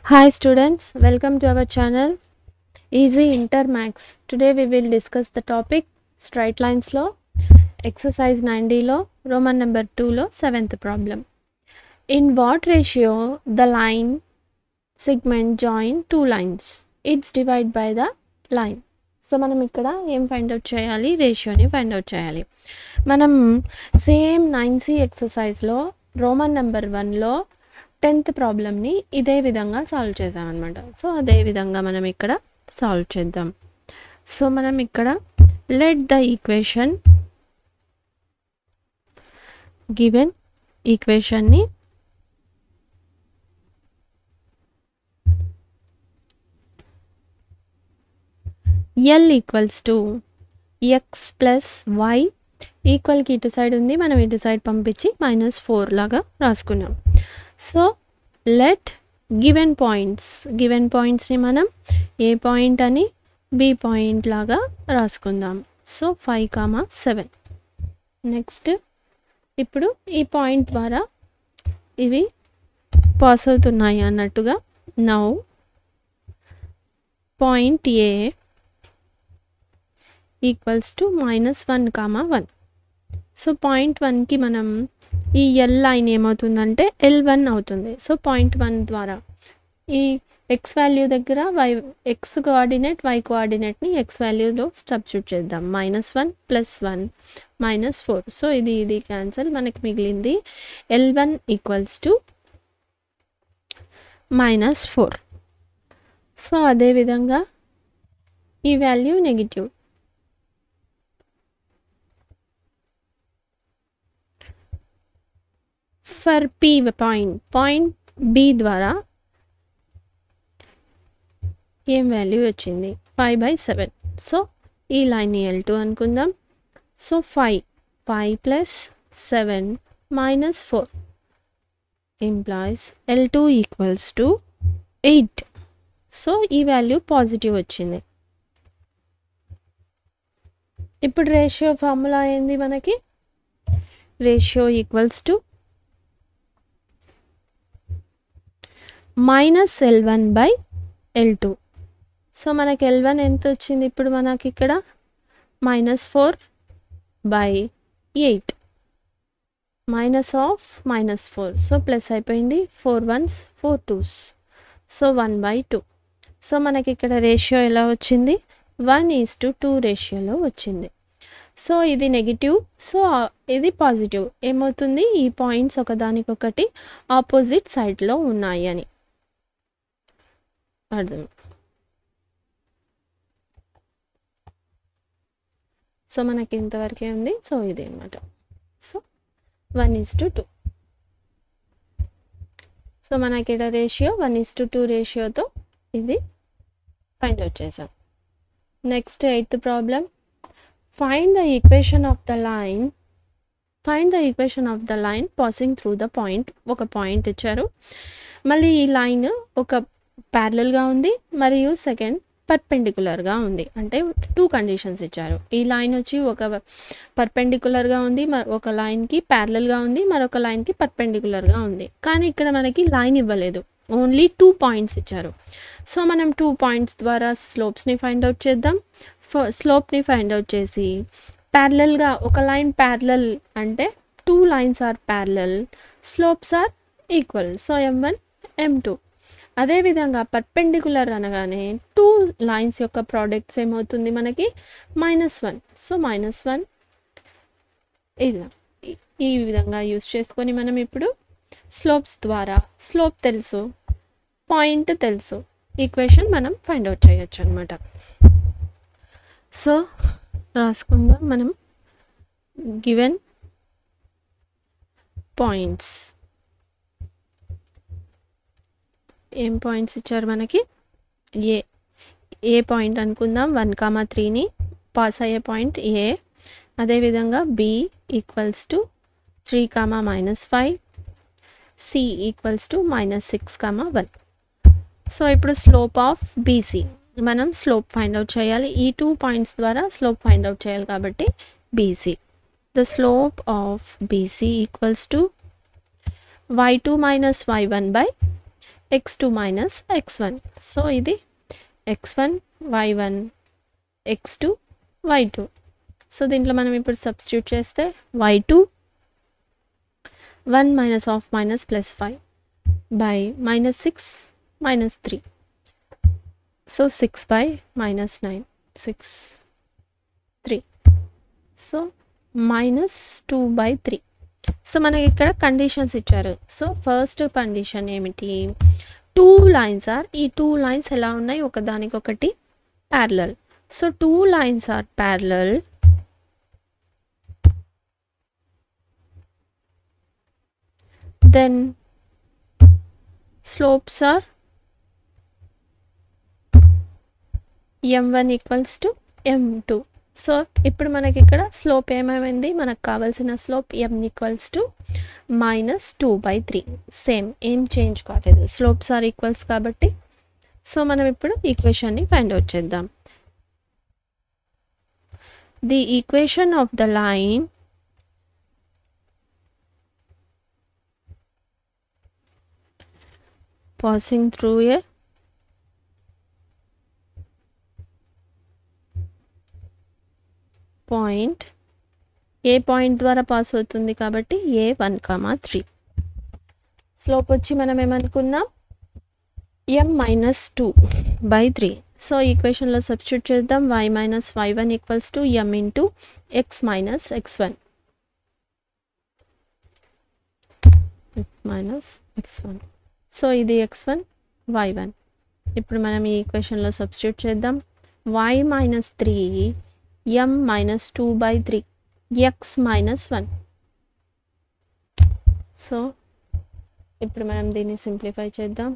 Hi students, welcome to our channel Easy Inter Max. Today we will discuss the topic straight lines law, exercise 9D law, Roman number 2 law, 7th problem. In what ratio the line segment join two lines? It's divided by the line. So మనం ఇక్కడ ఏం find out చేయాలి, రేషియోని find out చేయాలి. మనం same 9C ఎక్సర్సైజ్లో Roman number 1లో 10th ప్రాబ్లమ్ని ఇదే విధంగా సాల్వ్ చేసామన్నమాట. సో అదే విధంగా మనం ఇక్కడ సాల్వ్ చేద్దాం. సో మనం ఇక్కడ లెట్ ద ఈక్వేషన్ గివెన్ ఈక్వేషన్ని L equals to X plus Y ఈక్వల్కి ఇటు సైడ్ ఉంది, మనం ఇటు సైడ్ పంపించి -4 లాగా రాసుకున్నాం. సో లెట్ గివెన్ పాయింట్స్ని మనం ఏ పాయింట్ అని బి పాయింట్ లాగా రాసుకుందాం. సో 5, 7. నెక్స్ట్ ఇప్పుడు ఈ పాయింట్ ద్వారా ఇవి పాస్ అవుతున్నాయి అన్నట్టుగా now point A equals to -1, 1. So point 1కి మనం ఈ ఎల్ లైన్ ఏమవుతుందంటే L1 అవుతుంది. సో పాయింట్ 1 ద్వారా ఈ ఎక్స్ వాల్యూ దగ్గర ఎక్స్ కోఆర్డినేట్ వై కోఆర్డినేట్ని ఎక్స్ వాల్యూలో సబ్స్టిట్యూట్ చేద్దాం. -1 + 1 -4. సో ఇది క్యాన్సల్, మనకి మిగిలింది L1 ఈక్వల్స్ టు -4. సో అదేవిధంగా ఈ value negative. For P point B ద్వారా ఏం వాల్యూ వచ్చింది 5/7. సో ఈ లైన్ L2 అనుకుందాం. So 5 + 7 -4 implies L2 equals to 8. So ఈ వాల్యూ పాజిటివ్ వచ్చింది. ఇప్పుడు రేషియో ఫార్ములా ఏంది మనకి? Ratio equals to -L1/L2. So మనకి L1 ఎంత వచ్చింది ఇప్పుడు మనకి ఇక్కడ? -4/8 -4. సో ప్లస్ అయిపోయింది, 4 1s 4 2s. సో 1/2. సో మనకి ఇక్కడ రేషియో ఎలా వచ్చింది? 1:2 రేషియోలో వచ్చింది. సో ఇది నెగిటివ్, సో ఇది పాజిటివ్. ఏమవుతుంది? ఈ పాయింట్స్ ఒకదానికొకటి ఆపోజిట్ సైడ్లో ఉన్నాయి అని అర్థం. సో మనకి ఇంతవరకే ఉంది. సో ఇది అనమాట. సో 1:2. సో మనకి ఇక్కడ రేషియో 1:2 రేషియోతో ఇది ఫైండ్ అవుట్ చేసాం. Next 8th problem. Find the equation of the line passing through the point. ఒక పాయింట్ ఇచ్చారు, మళ్ళీ ఈ లైన్ ఒక ప్యారలల్గా ఉంది మరియు సెకండ్ పర్పెండిక్యులర్గా ఉంది. అంటే 2 కండిషన్స్ ఇచ్చారు. ఈ లైన్ వచ్చి ఒక పర్పెండిక్యులర్గా ఉంది, ఒక లైన్కి ప్యారలల్గా ఉంది, మరొక లైన్కి పర్పెండిక్యులర్గా ఉంది. కానీ ఇక్కడ మనకి లైన్ ఇవ్వలేదు, ఓన్లీ 2 పాయింట్స్ ఇచ్చారు. సో మనం 2 పాయింట్స్ ద్వారా స్లోప్స్ని ఫైండ్ అవుట్ చేద్దాం. స్లోప్ని ఫైండ్ అవుట్ చేసి ప్యారలల్గా ఒక లైన్ ప్యారలల్ అంటే 2 lines are parallel, slopes are equal. So M1 M2. అదేవిధంగా పర్పెండిక్యులర్ అనగానే 2 లైన్స్ యొక్క ప్రోడక్ట్స్ ఏమవుతుంది మనకి? -1. సో -1 ఇలా ఈ విధంగా యూస్ చేసుకొని మనం ఇప్పుడు స్లోప్స్ ద్వారా స్లోప్ తెలుసు, పాయింట్ తెలుసు, ఈక్వేషన్ మనం ఫైండ్ అవుట్ చేయొచ్చు అనమాట. సో రాసుకుందాం మనం గివెన్ పాయింట్స్. ఏం పాయింట్స్ ఇచ్చారు మనకి? ఏ పాయింట్ అనుకుందాం. 1, 3ని పాస్ అయ్యే పాయింట్ ఏ. అదేవిధంగా B equals to 3, -5. C equals to -6, 1. So ఇప్పుడు స్లోప్ ఆఫ్ బీసీ మనం స్లోప్ ఫైండ్ అవుట్ చేయాలి. ఈ 2 పాయింట్స్ ద్వారా స్లోప్ ఫైండ్ అవుట్ చేయాలి కాబట్టి BC. The slope of BC equals to y2 - y1 x2 minus x1. So ఇది x1 y1 x2 y2. So దీంట్లో మనం ఇప్పుడు సబ్స్టిట్యూట్ చేస్తే y2 1 minus of minus plus 5 by minus 6 minus 3. So 6 by minus 9 6 3. So minus 2 by 3. So మనకి ఇక్కడ conditions ఇచ్చారు. So first condition ఏమిటి, 2 lines are, ఈ 2 lines ఎలా ఉన్నాయి ఒకదానికొకటి parallel. So 2 lines are parallel, then slopes are m1 equals to m2. So ఇప్పుడు మనకి ఇక్కడ స్లోప్ ఏమైంది, మనకు కావాల్సిన slope m equals to -2/3. Same ఏం చేంజ్ కాలేదు, స్లోప్స్ ఆర్ ఈక్వల్స్ కాబట్టి. సో మనం ఇప్పుడు ఈక్వేషన్ని ఫైండ్ అవుట్ చేద్దాం. The equation of the line passing through a point, ఏ పాయింట్ ద్వారా పాస్ అవుతుంది కాబట్టి a1, 3. స్లోప్ వచ్చి మనం ఏమనుకున్నాం m-2/3. సో ఈక్వేషన్లో సబ్స్టిట్యూట్ చేద్దాం. y - y1 equals to m into x - x1. So ఇది x1 y1. ఇప్పుడు మనం ఈ ఈక్వేషన్లో సబ్స్టిట్యూట్ చేద్దాం. y - 3 m - 2/3 x - 1. సో ఇప్పుడు మనం దీన్ని సింప్లిఫై చేద్దాం.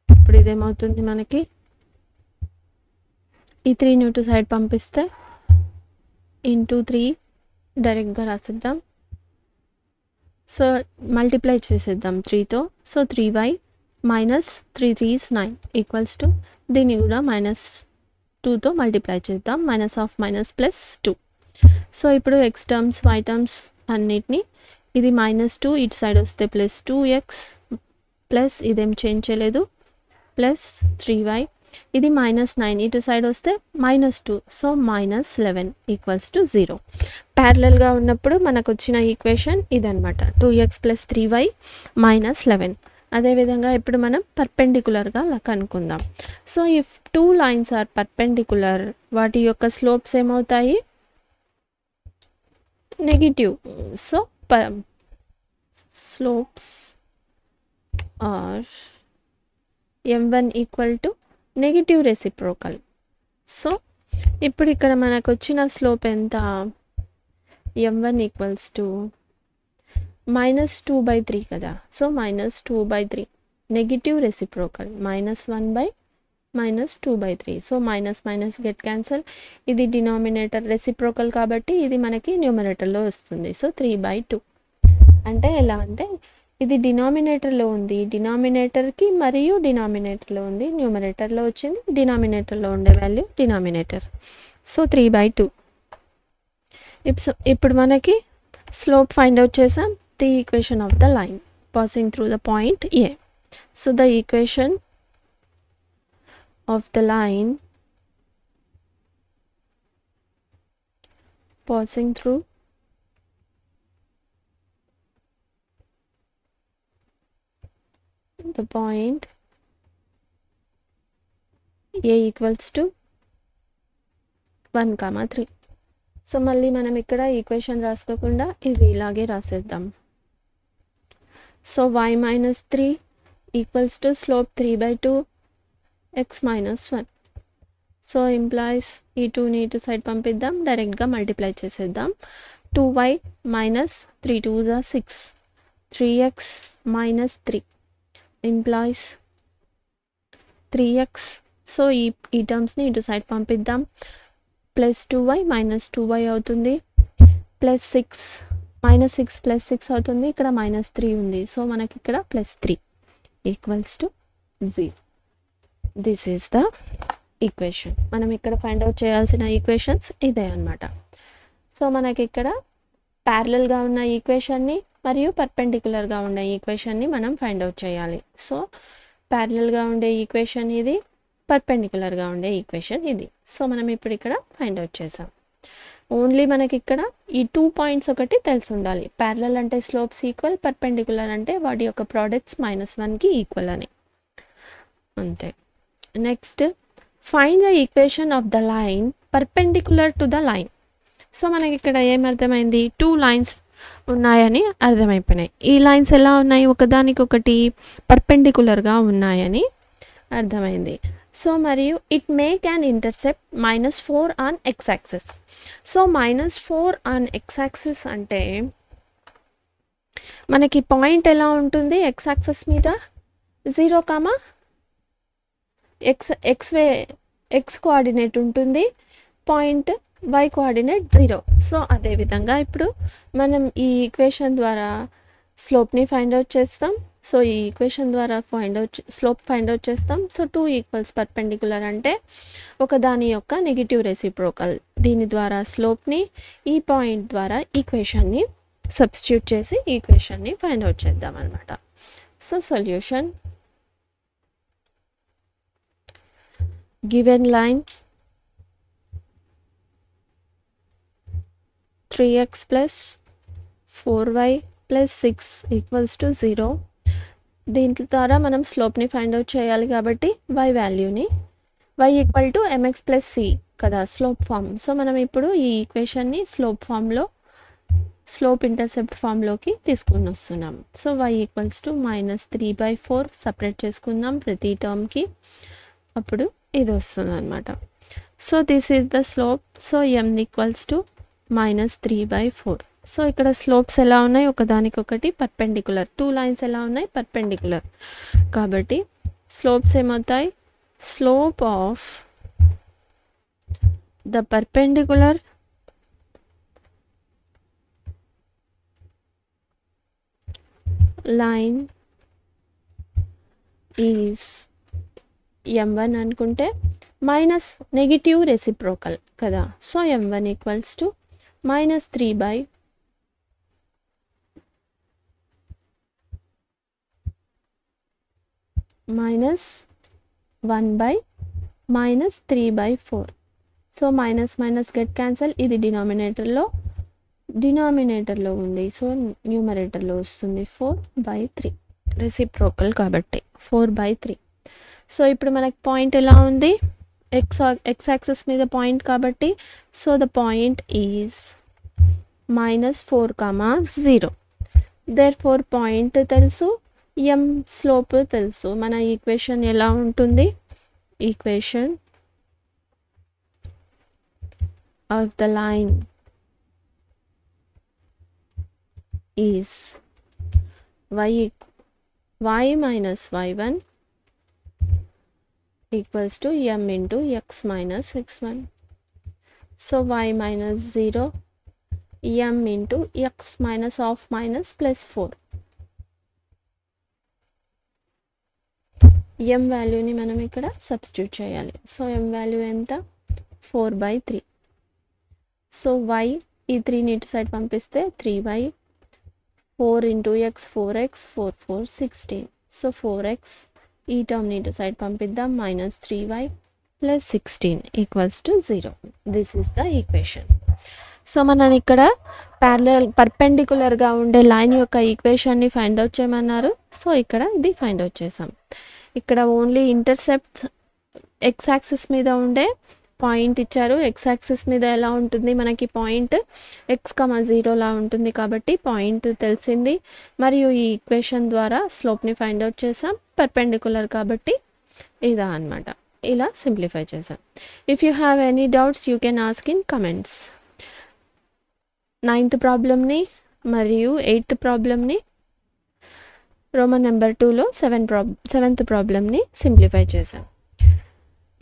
ఇప్పుడు ఇదేమవుతుంది, మనకి ఈ 3 న్యూ టు సైడ్ పంపిస్తే ఇంటూ 3 డైరెక్ట్గా రాసిద్దాం. సో మల్టిప్లై చేసేద్దాం 3తో. So 3y -3 3 is 9 equals to, దీన్ని కూడా -2తో మల్టిప్లై చేద్దాం. -(-+2). సో ఇప్పుడు x టర్మ్స్ y టర్మ్స్ అన్నిటినీ, ఇది -2 ఇటు సైడ్ వస్తే +2x ప్లస్ ఇదేం చేంజ్ చేయలేదు +3y, ఇది -9 ఇటు సైడ్ వస్తే -2. So -11 equals to 0. ప్యారలల్గా ఉన్నప్పుడు మనకు వచ్చిన ఈక్వేషన్ ఇదనమాట, 2x + 3y -11. అదేవిధంగా ఇప్పుడు మనం పర్పెండికులర్గా కనుక్కుందాం. So if 2 lines are perpendicular, వాటి యొక్క స్లోప్స్ ఏమవుతాయి, negative. So slopes are m1 equal to negative reciprocal. So ఇప్పుడు ఇక్కడ మనకు వచ్చిన స్లోప్ ఎంత, m1 ఈక్వల్స్ టు -2/3 కదా. So -2/3 negative reciprocal, -1/-2/3. So minus get cancel, ఇది డినామినేటర్ రెసిప్రోకల్ కాబట్టి ఇది మనకి న్యూమరేటర్లో వస్తుంది. సో 3/2. అంటే ఎలా అంటే ఇది డినామినేటర్లో ఉంది, డినామినేటర్కి మరియు డినామినేటర్లో ఉంది, న్యూమరేటర్లో వచ్చింది, డినామినేటర్లో ఉండే వాల్యూ డినామినేటర్. సో 3/2. ఇప్పుడు మనకి స్లోప్ ఫైండ్ అవుట్ చేసాం. The equation of the line passing through the point A. So the equation of the line passing through the point A equals to 1, 3. So మళ్ళీ మనం ఇక్కడ ఈక్వేషన్ రాసుకోకుండా ఇది ఇలాగే రాసేద్దాం. So y - 3 equals to slope 3/2 x - 1. So implies ఈ 2ని ఇటు సైడ్ పంపిద్దాం, డైరెక్ట్గా మల్టిప్లై చేసేద్దాం. 2y - 3 2s are 6 3x - 3 implies 3x. So ఈ టర్మ్స్ని ఇటు సైడ్ పంపిద్దాం. +2y - 2y అవుతుంది, +6 -6 +6 అవుతుంది, ఇక్కడ -3 ఉంది. సో మనకి ఇక్కడ +3 equals to 0. This is the equation. మనం ఇక్కడ ఫైండ్ అవుట్ చేయాల్సిన ఈక్వేషన్స్ ఇదే అన్నమాట. సో మనకి ఇక్కడ ప్యారలల్గా ఉన్న ఈక్వేషన్ని మరియు పర్పెండిక్యులర్గా ఉన్న ఈక్వేషన్ని మనం ఫైండ్ అవుట్ చేయాలి. సో ప్యారలల్గా ఉండే ఈక్వేషన్ ఇది, పర్పెండిక్యులర్గా ఉండే ఈక్వేషన్ ఇది. సో మనం ఇప్పుడు ఇక్కడ ఫైండ్ అవుట్ చేసాం. ఓన్లీ మనకి ఇక్కడ ఈ 2 పాయింట్స్ ఒకటి తెలిసి ఉండాలి. ప్యారలల్ అంటే స్లోప్స్ ఈక్వల్, పర్పెండిక్యులర్ అంటే వాటి యొక్క ప్రోడక్ట్స్ -1కి ఈక్వల్ అని, అంతే. Next find the equation of the line perpendicular to the line. So మనకి ఇక్కడ ఏమర్థమైంది, 2 లైన్స్ ఉన్నాయని అర్థమైపోయినాయి. ఈ లైన్స్ ఎలా ఉన్నాయి, ఒకదానికొకటి పర్పెండిక్యులర్గా ఉన్నాయని అర్థమైంది. సో మరియు it make an intercept -4 on X axis. So -4 on X axis అంటే మనకి పాయింట్ ఎలా ఉంటుంది, ఎక్స్ యాక్సిస్ మీద 0, ఎక్స్ కోఆర్డినేట్ ఉంటుంది, పాయింట్ y కోఆర్డినేట్ 0. సో అదేవిధంగా ఇప్పుడు మనం ఈ ఈక్వేషన్ ద్వారా స్లోప్ని ఫైండ్ అవుట్ చేస్తాం. సో ఈ ఈక్వేషన్ ద్వారా స్లోప్ ఫైండ్ అవుట్ చేస్తాం. సో 2 ఈక్వల్స్ పర్పెండిక్యులర్ అంటే ఒకదాని యొక్క నెగిటివ్ రెసిప్రోకల్. దీని ద్వారా స్లోప్ని, ఈ పాయింట్ ద్వారా ఈక్వేషన్ని సబ్స్టిట్యూట్ చేసి ఈక్వేషన్ని ఫైండ్ అవుట్ చేద్దాం అనమాట. So solution, given line 3x + 4y + 6 = 0. దీని ద్వారా మనం స్లోప్ని ఫైండ్ అవుట్ చేయాలి కాబట్టి y వాల్యూని, y = mx + c కదా స్లోప్ ఫామ్. సో మనం ఇప్పుడు ఈ ఈక్వేషన్ని స్లోప్ ఇంటర్సెప్ట్ ఫామ్లోకి తీసుకొని వస్తున్నాం. సో y = -3/4 సపరేట్ చేసుకుందాం ప్రతి టర్మ్కి, అప్పుడు ఇది వస్తుంది అనమాట. So this is the slope. So m = -3/4. So ఇక్కడ స్లోప్స్ ఎలా ఉన్నాయి, ఒకదానికొకటి పర్పెండిక్యులర్. 2 లైన్స్ ఎలా ఉన్నాయి, పర్పెండిక్యులర్. కాబట్టి స్లోప్స్ ఏమవుతాయి, slope of the perpendicular line is m1 అనుకుంటే మైనస్ నెగిటివ్ రెసిప్రోకల్ కదా. So m1 = -3/4 -1/-3/4. So minus get cancel, ఇది డినామినేటర్లో ఉంది. సో న్యూమరేటర్లో వస్తుంది 4/3, రెసిప్రోకల్ కాబట్టి 4/3. సో ఇప్పుడు మనకి పాయింట్ ఎలా ఉంది, ఎక్స్ యాక్సిస్ మీద పాయింట్ కాబట్టి, so the point is -4, 0. Therefore point తెలుసు, m స్లోప్ తెలుసు. మన ఈక్వేషన్ ఎలా ఉంటుంది, equation of the line is y - y1 = m × x - x1. So y - 0 m × x - +4. m వాల్యూని మనం ఇక్కడ సబ్స్టిట్యూట్ చేయాలి. సో m వాల్యూ ఎంత, 4/3. సో y, ఈ 3ని ఇటు సైడ్ పంపిస్తే 3y, 4 × x 4x, 4 4 16. So 4x, ఈ టర్మ్ని ఇటు సైడ్ పంపిద్దాం, -3y + 16 = 0. This is the equation. So మనం ఇక్కడ పర్పెండిక్యులర్గా ఉండే లైన్ యొక్క ఈక్వేషన్ని ఫైండ్ అవుట్ చేయమన్నారు. సో ఇక్కడ ఇది ఫైండ్ అవుట్ చేసాం. ఇక్కడ ఓన్లీ ఇంటర్సెప్ట్ ఎక్స్ యాక్సిస్ మీద ఉండే పాయింట్ ఇచ్చారు. ఎక్స్ యాక్సిస్ మీద ఎలా ఉంటుంది, మనకి పాయింట్ x, 0లా ఉంటుంది కాబట్టి పాయింట్ తెలిసింది. మరియు ఈ ఈక్వేషన్ ద్వారా స్లోప్ని ఫైండ్ అవుట్ చేసాం. పర్పెండిక్యులర్ కాబట్టి ఇదా అనమాట, ఇలా సింప్లిఫై చేసాం. If you have any doubts you can ask in comments. 9th ప్రాబ్లమ్ని మరియు 8th ప్రాబ్లమ్ని, రోమన్ నెంబర్ 2లో 7th ప్రాబ్లమ్ని సింప్లిఫై చేసాం.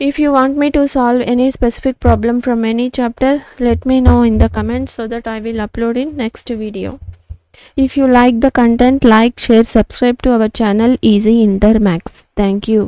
If you want me to solve any specific problem from any chapter, let me know in the comments so that I will upload in next video. If you like the content, like, share, subscribe to our channel Easy Inter Maths. Thank you.